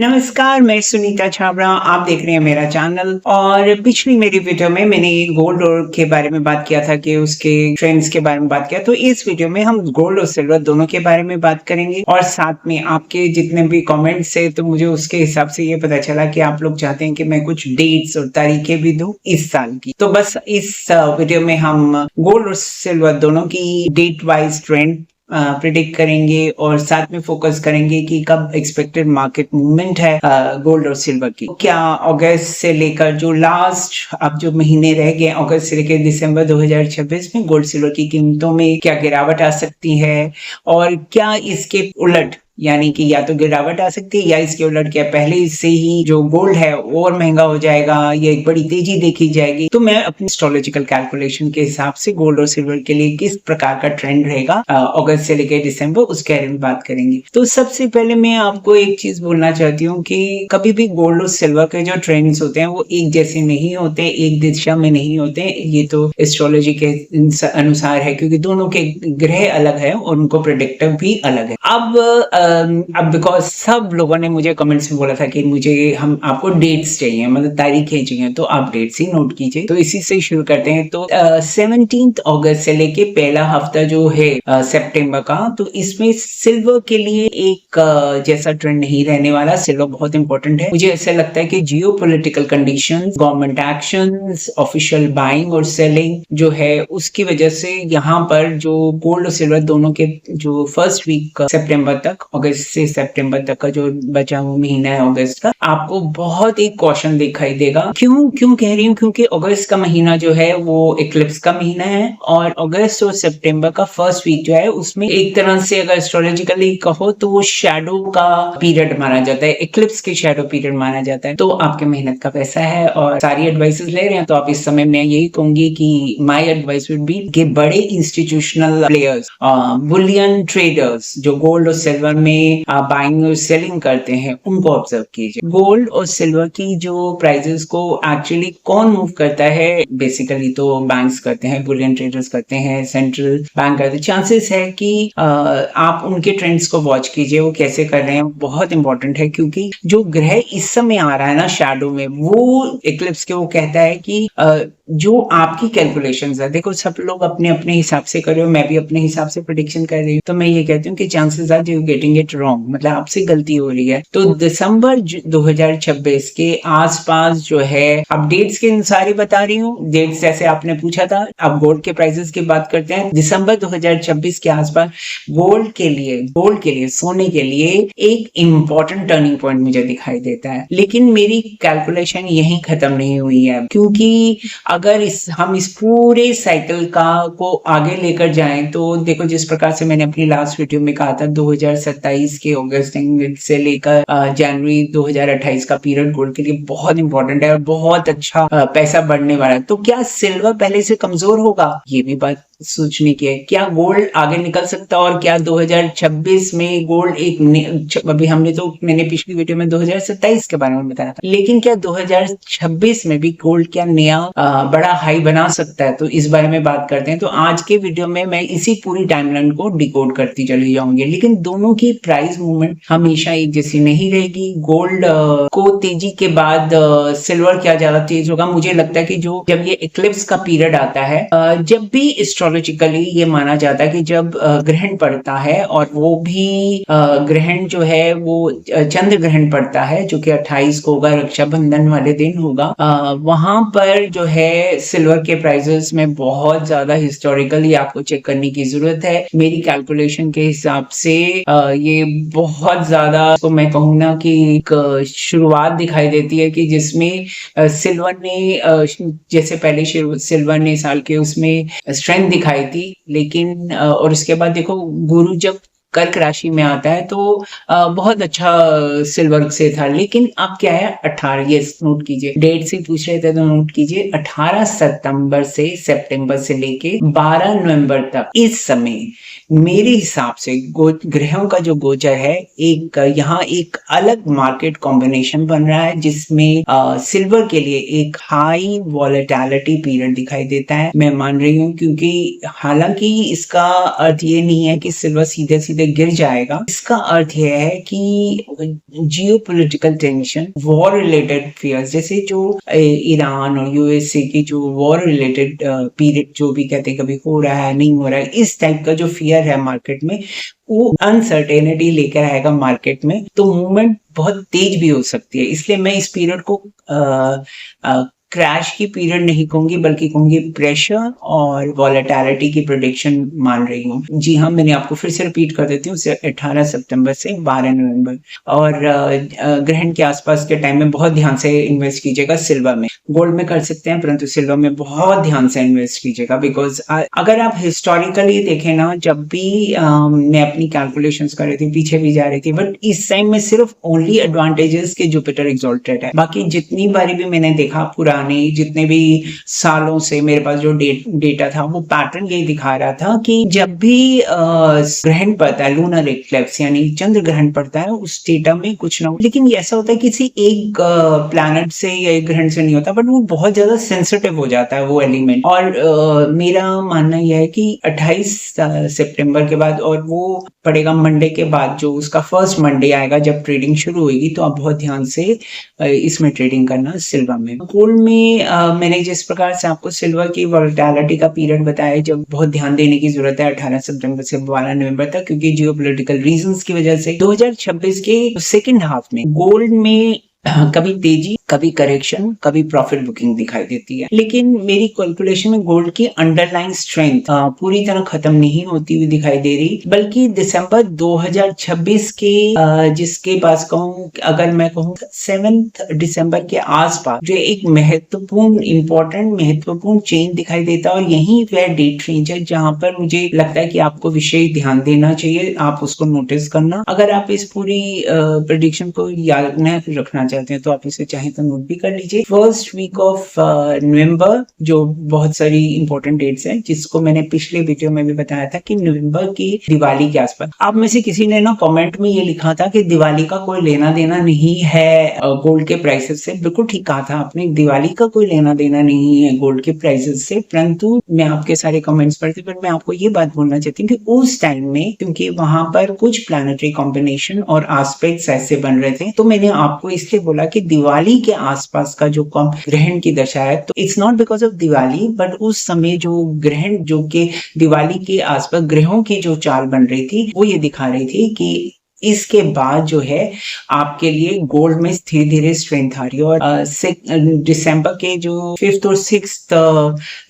नमस्कार, मैं सुनीता छाबड़ा। आप देख रहे हैं मेरा चैनल। और पिछली मेरी वीडियो में मैंने गोल्ड और के बारे में बात किया था कि उसके ट्रेंड्स के बारे में बात किया। तो इस वीडियो में हम गोल्ड और सिल्वर दोनों के बारे में बात करेंगे और साथ में आपके जितने भी कमेंट्स है तो मुझे उसके हिसाब से ये पता चला कि आप लोग चाहते हैं कि मैं कुछ डेट्स और तारीखें भी दूं इस साल की। तो बस इस वीडियो में हम गोल्ड और सिल्वर दोनों की डेट वाइज ट्रेंड प्रिडिक्ट करेंगे और साथ में फोकस करेंगे कि कब एक्सपेक्टेड मार्केट मूवमेंट है गोल्ड और सिल्वर की। क्या अगस्त से लेकर जो लास्ट अब जो महीने रह गए, अगस्त से लेकर दिसंबर 2026 में गोल्ड सिल्वर की कीमतों में क्या गिरावट आ सकती है और क्या इसके उलट यानी कि या तो गिरावट आ सकती है या इसके उलट क्या पहले से ही जो गोल्ड है और महंगा हो जाएगा या एक बड़ी तेजी देखी जाएगी। तो मैं अपनी एस्ट्रोलॉजिकल कैलकुलेशन के हिसाब से गोल्ड और सिल्वर के लिए किस प्रकार का ट्रेंड रहेगा अगस्त से लेकर दिसंबर, उसके बारे में बात करेंगे। तो सबसे पहले मैं आपको एक चीज बोलना चाहती हूँ कि कभी भी गोल्ड और सिल्वर के जो ट्रेंड्स होते हैं वो एक जैसे नहीं होते, एक दिशा में नहीं होते। ये तो एस्ट्रोलॉजी के अनुसार है क्योंकि दोनों के ग्रह अलग है और उनको प्रेडिक्टर भी अलग है। अब बिकॉज सब लोगों ने मुझे कमेंट्स में बोला था कि मुझे हम आपको डेट्स चाहिए, मतलब तारीखें चाहिए, तो आप डेट्स ही नोट कीजिए। तो इसी से शुरू करते हैं। तो 17 अगस्त से लेके पहला हफ्ता जो है सितंबर का, तो इसमें सिल्वर के लिए एक जैसा ट्रेंड नहीं रहने वाला। सिल्वर बहुत इंपॉर्टेंट है। मुझे ऐसा लगता है कि geo political condition, government action, official buying और सेलिंग जो है उसकी वजह से यहाँ पर जो गोल्ड और सिल्वर दोनों के जो फर्स्ट वीक सितंबर तक, अगस्त से सितंबर तक का जो बचा हुआ महीना है अगस्त का, आपको बहुत ही कॉशन दिखाई देगा। क्यों कह रही हूँ? क्योंकि अगस्त का महीना जो है वो इक्लिप्स का महीना है और अगस्त और सितंबर का फर्स्ट वीक जो है उसमें एक तरह से अगर एस्ट्रोलॉजिकली कहो तो वो शैडो का पीरियड माना जाता है, इक्लिप्स के शैडो पीरियड माना जाता है। तो आपके मेहनत का पैसा है और सारी एडवाइसेस ले रहे हैं, तो आप इस समय मैं यही कहूंगी कि माई एडवाइस वुड बी कि बड़े इंस्टीट्यूशनल प्लेयर्स, बुलियन ट्रेडर्स जो गोल्ड और सिल्वर में बाइंग और सेलिंग करते हैं उनको ऑब्जर्व कीजिए। गोल्ड और सिल्वर की जो प्राइसेस को एक्चुअली कौन मूव करता है? बेसिकली तो बैंक्स करते हैं, बुलियन ट्रेडर्स करते हैं, सेंट्रल बैंक करते हैं। चांसेस है कि आप उनके ट्रेंड्स को वॉच कीजिए, वो कैसे कर रहे हैं, बहुत इंपॉर्टेंट है। क्योंकि जो ग्रह इस समय आ रहा है ना शैडो में, वो इक्लिप्स के वो कहता है कि जो आपकी कैलकुलेशंस है, देखो सब लोग अपने अपने हिसाब से कर रहे हो, मैं भी अपने हिसाब से प्रेडिक्शन कर रही हूँ, तो मैं ये कहती हूँ कि chances are you getting it wrong, मतलब आपसे गलती हो रही है। तो दिसंबर 2026 के आसपास जो है, अपडेट्स के अनुसार ही बता रही हूँ, डेट्स जैसे आपने पूछा था। अब गोल्ड के प्राइसेस की बात करते हैं। दिसंबर 2026 के आसपास गोल्ड के लिए सोने के लिए एक इंपॉर्टेंट टर्निंग पॉइंट मुझे दिखाई देता है। लेकिन मेरी कैलकुलेशन यहीं खत्म नहीं हुई है, क्योंकि अगर हम इस पूरे साइकिल को आगे लेकर जाएं तो देखो, जिस प्रकार से मैंने अपनी लास्ट वीडियो में कहा था, 2027 के अगस्त से लेकर जनवरी 2028 का पीरियड गोल्ड के लिए बहुत इंपॉर्टेंट है और बहुत अच्छा पैसा बढ़ने वाला है। तो क्या सिल्वर पहले से कमजोर होगा? ये भी बात सोचने की है। क्या गोल्ड आगे निकल सकता और क्या 2026 में गोल्ड अभी मैंने पिछली वीडियो में 2027 के बारे में बताया था, लेकिन क्या 2026 में भी गोल्ड क्या नया बड़ा हाई बना सकता है? तो इस बारे में बात करते हैं। तो आज के वीडियो में मैं इसी पूरी टाइमलाइन को डिकोड करती चली जाऊंगी। लेकिन दोनों की प्राइस मूवमेंट हमेशा एक जैसी नहीं रहेगी। गोल्ड को तेजी के बाद सिल्वर क्या ज्यादा तेज होगा? मुझे लगता है कि जब ये इक्लिप्स का पीरियड आता है, जब भी एस्ट्रोलॉजिकली ये माना जाता है कि जब ग्रहण पड़ता है, और वो भी ग्रहण जो है वो चंद्र ग्रहण पड़ता है जो कि 28 को होगा, रक्षाबंधन वाले दिन होगा, वहां पर जो है सिल्वर के प्राइसेस में बहुत ज्यादा हिस्टोरिकली आपको चेक करने की जरूरत है। मेरी कैलकुलेशन के हिसाब से ये बहुत ज्यादा, तो मैं कहूँ ना कि एक शुरुआत दिखाई देती है कि जिसमें सिल्वर ने जैसे पहले सिल्वर ने साल के उसमें स्ट्रेंथ दिखाई थी, लेकिन और उसके बाद देखो गुरु जब कर्क राशि में आता है तो बहुत अच्छा सिल्वर से था। लेकिन अब क्या है, 18, ये नोट कीजिए, डेट से पूछ रहे थे तो नोट कीजिए, 18 सितंबर से सितंबर से लेके 12 नवंबर तक इस समय मेरे हिसाब से ग्रहों का जो गोचर है, यहाँ एक अलग मार्केट कॉम्बिनेशन बन रहा है जिसमें सिल्वर के लिए एक हाई वॉलेटिलिटी पीरियड दिखाई देता है। मैं मान रही हूँ, क्योंकि हालांकि इसका अर्थ ये नहीं है कि सिल्वर सीधे सीधे गिर जाएगा। इसका अर्थ यह है कि geopolitical tension, war related fears, जैसे जो ईरान और यूएसए की जो वॉर रिलेटेड पीरियड जो भी कहते हैं कभी हो रहा है नहीं हो रहा है, इस टाइप का जो फियर है मार्केट में, वो अनसर्टेनिटी लेकर आएगा मार्केट में, तो मूवमेंट बहुत तेज भी हो सकती है। इसलिए मैं इस पीरियड को क्रैश की पीरियड नहीं कहूंगी, बल्कि कहूंगी प्रेशर और वॉलेटिलिटी की प्रेडिक्शन मान रही हूँ। जी हाँ, मैंने आपको फिर से रिपीट कर देती हूँ, 18 सितंबर से 12 नवंबर। और ग्रहण के आसपास के टाइम में बहुत ध्यान से इन्वेस्ट कीजिएगा सिल्वर में। गोल्ड में कर सकते हैं, परंतु सिल्वर में बहुत ध्यान से इन्वेस्ट कीजिएगा, बिकॉज अगर आप हिस्टोरिकली देखें ना, जब भी मैं अपनी कैलकुलेशंस कर रही थी, पीछे भी जा रही थी, बट इस टाइम में सिर्फ ओनली एडवांटेजेस के जुपिटर एक्सॉल्टेड है। बाकी जितनी बारी भी मैंने देखा, पुराने जितने भी सालों से मेरे पास जो डेटा था, वो पैटर्न यही दिखा रहा था कि जब भी ग्रहण पड़ता है, लूनर इक्लिप्स यानी चंद्र ग्रहण पड़ता है, उस डेटा में कुछ ना, लेकिन ऐसा होता है किसी एक प्लैनेट से या एक ग्रहण से नहीं होता, बट वो बहुत ज्यादा सेंसिटिव हो जाता है वो एलिमेंट। और मेरा मानना यह है कि 28 सितंबर के बाद, और वो पड़ेगा मंडे के बाद, जो उसका फर्स्ट मंडे आएगा जब ट्रेडिंग शुरू होगी, तो आप बहुत ध्यान से इसमें ट्रेडिंग करना सिल्वर में। गोल्ड में मैंने जिस प्रकार से आपको सिल्वर की वॉलेटिलिटी का पीरियड बताया, जब बहुत ध्यान देने की जरूरत है 18 सितंबर से 12 नवंबर तक, क्योंकि जियोपॉलिटिकल रीजंस की वजह से 2026 के सेकंड हाफ में गोल्ड में कभी तेजी, कभी करेक्शन, कभी प्रॉफिट बुकिंग दिखाई देती है। लेकिन मेरी कैलकुलेशन में गोल्ड की अंडरलाइन स्ट्रेंथ पूरी तरह खत्म नहीं होती हुई दिखाई दे रही, बल्कि दिसंबर 2026 के जिसके पास कहूँ, अगर मैं कहूँ 7 दिसंबर के आसपास, जो एक महत्वपूर्ण चेंज दिखाई देता है। और यही वह डेट रेंज है जहां पर मुझे लगता है कि आपको विशेष ध्यान देना चाहिए, आप उसको नोटिस करना। अगर आप इस पूरी प्रेडिक्शन को याद न रखना चाहते हैं, तो आप इसे चाहे तो नोट भी कर लीजिए। फर्स्ट वीक ऑफ नवंबर, जो बहुत सारी इंपॉर्टेंट डेट्स हैं, जिसको मैंने पिछले वीडियो में भी बताया था कि नवंबर की दिवाली के आसपास। आप में से किसी ने ना कमेंट में ये लिखा था कि दिवाली का कोई लेना देना नहीं है गोल्ड के प्राइसेस से। बिल्कुल ठीक कहा था आपने, दिवाली का कोई लेना देना नहीं है गोल्ड के प्राइसेस से, परंतु मैं आपके सारे कमेंट्स पढ़ती, पर मैं आपको ये बात बोलना चाहती हूँ कि उस टाइम में, क्योंकि वहां पर कुछ प्लैनेटरी कॉम्बिनेशन और एस्पेक्ट्स ऐसे बन रहे थे, तो मैंने आपको इसलिए बोला कि दिवाली के आसपास का जो ग्रहण की दशा है, तो it's not because of Diwali, but उस समय जो ग्रहण, जो कि दिवाली के आसपास ग्रहों की जो चाल बन रही थी, वो ये दिखा रही थी कि इसके बाद जो है आपके लिए गोल्ड में धीरे धीरे स्ट्रेंथ आ रही है। और दिसंबर के जो 5th और 6th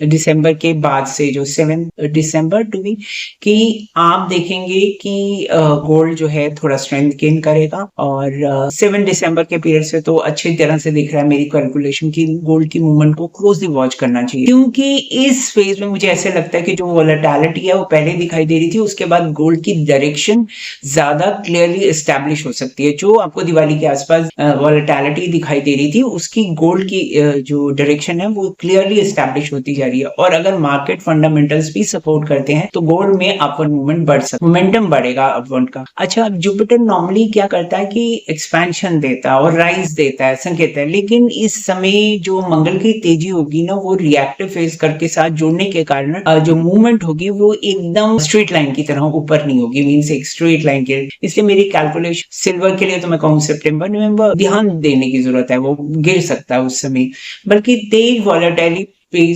दिसंबर के बाद से जो 7 दिसंबर टू बी, कि आप देखेंगे कि गोल्ड जो है थोड़ा स्ट्रेंथ गेन करेगा। और 7 दिसंबर के पीरियड से तो अच्छी तरह से दिख रहा है मेरी कैलकुलेशन की गोल्ड की मूवमेंट को क्लोजली वॉच करना चाहिए, क्योंकि इस फेज में मुझे ऐसे लगता है कि जो वॉलेटिलिटी है वो पहले दिखाई दे रही थी, उसके बाद गोल्ड की डायरेक्शन ज्यादा क्लियरली एस्टैब्लिश हो सकती है। जो आपको दिवाली के आसपास वॉलेटिलिटी दिखाई दे रही थी, उसकी गोल्ड की जो डायरेक्शन है वो क्लियरली एस्टैब्लिश होती जा रही है। और अगर मार्केट फंडामेंटल्स भी सपोर्ट करते हैं, तो गोल्ड में अपवर्ड मूवमेंट बढ़ सकता, मोमेंटम बढ़ेगा अपवर्ड का। अच्छा, जुपिटर नॉर्मली क्या करता है कि एक्सपेंशन देता है और राइज देता है, संकेत है, लेकिन इस समय जो मंगल की तेजी होगी ना, वो रिएक्टिव फेज के साथ जुड़ने के कारण जो मूवमेंट होगी वो एकदम स्ट्रेट लाइन की तरह ऊपर नहीं होगी, मींस एक स्ट्रेट लाइन के। इसलिए मेरी कैलकुलेशन सिल्वर के लिए तो मैं कहूँ सितंबर नवंबर ध्यान देने की जरूरत है, वो गिर सकता है उस समय, बल्कि तेज वॉलेटिलिटी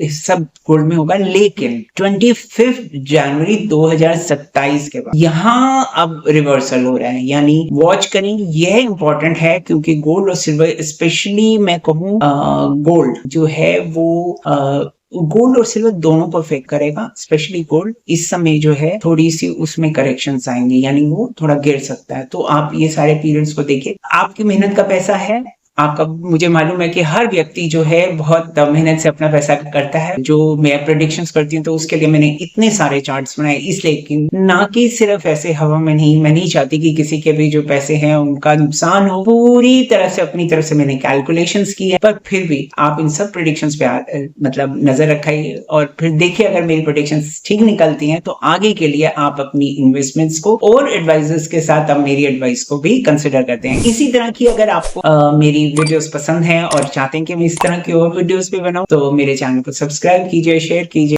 सब गोल्ड में होगा। लेकिन 25 जनवरी 2027 के बाद यहाँ अब रिवर्सल हो रहा है, यानी वॉच करें, यह इंपॉर्टेंट है, क्योंकि गोल्ड और सिल्वर, स्पेशली मैं कहूँ गोल्ड जो है वो गोल्ड और सिल्वर दोनों को अफेक्ट करेगा। स्पेशली गोल्ड इस समय जो है थोड़ी सी उसमें करेक्शंस आएंगे, यानी वो थोड़ा गिर सकता है। तो आप ये सारे पीरियड्स को देखिए, आपकी मेहनत का पैसा है आपका। मुझे मालूम है कि हर व्यक्ति जो है बहुत मेहनत से अपना पैसा करता है। जो मैं प्रेडिक्शंस करती हूँ तो उसके लिए मैंने इतने सारे चार्ट्स बनाए, इसलिए कि ना कि सिर्फ ऐसे हवा में नहीं, मैं नहीं चाहती कि किसी के भी जो पैसे हैं उनका नुकसान हो। पूरी तरह से अपनी तरफ से मैंने कैलकुलेशंस की है, पर फिर भी आप इन सब प्रेडिक्शंस पे मतलब नजर रखाइए और फिर देखिए, अगर मेरी प्रेडिक्शंस ठीक निकलती हैं तो आगे के लिए आप अपनी इन्वेस्टमेंट्स को और एडवाइजर्स के साथ अब मेरी एडवाइस को भी कंसिडर करते हैं। इसी तरह की अगर आपको मेरी वीडियोस पसंद हैं और चाहते हैं कि मैं इस तरह की और वीडियोस भी बनाऊं, तो मेरे चैनल को सब्सक्राइब कीजिए, शेयर कीजिए।